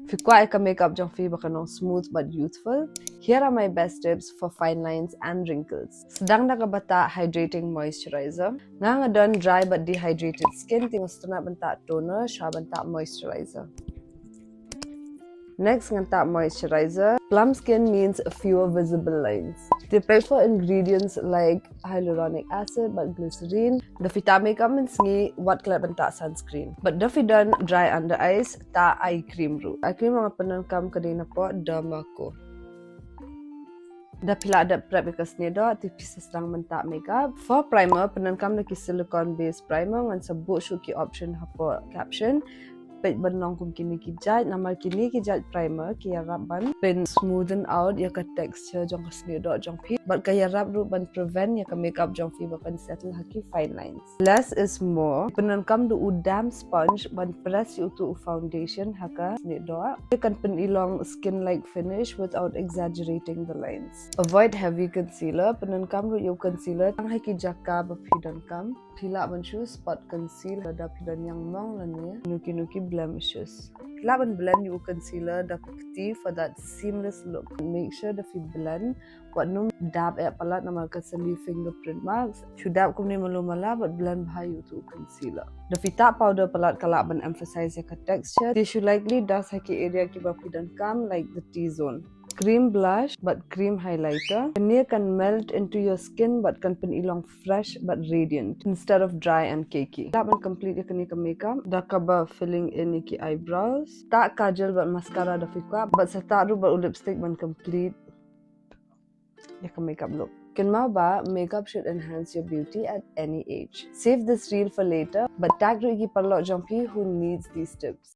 Fikwa eka makeup jong fi bakano smooth but youthful. Here are my best tips for fine lines and wrinkles. Sedang nakabata hydrating moisturizer. Nga done dry but dehydrated skin, gusto na banta toner, siya banta moisturizer. Next, nganta moisturizer. Plump skin means fewer visible lines. They prefer ingredients like hyaluronic acid but glycerine. The fita makeup means ngi what color banta sunscreen. But the done dry under eyes, ta eye cream ru. Eye cream mga penangkam kadina po derma ko. Da pila ada prep because ni do tipis sedang mentak makeup. For primer, penangkam na ki silicone based primer ngan sebut syuki option hapo caption. Pet benong kum kini kijat namal kini kijat primer kia rap ban pen smoothen out ya ka texture jong kasni do jong pi but kaya rap ru ban prevent ya ka makeup jong fi ban settle haki fine lines. Less is more. Penan kam do damp sponge ban press you to foundation haka ni do kan pen ilong skin like finish without exaggerating the lines. Avoid heavy concealer. Penan kam ru you concealer tang haki jaka ba pidan kam pila ban shoes spot conceal da pidan yang mong lania nuki blemishes. Laban blend you concealer da putih for that seamless look. Make sure that you blend what num dab at palat namal kasali fingerprint marks. Chudab kum ni malumala but blend bhai you to concealer. The fita powder palat kalaban emphasize your texture. Tissue likely does haki area ki bapidan kam like the T-zone. Cream blush but cream highlighter. Veneer can melt into your skin but can pin ilong fresh but radiant instead of dry and cakey. Laban complete your kanika makeup. Da kaba filling in iki eyebrows. Tak kajal but mascara da fikwa but sa taru but lipstick ban complete your makeup look. Can ba makeup should enhance your beauty at any age. Save this reel for later but tag ru iki parlo jompi who needs these tips.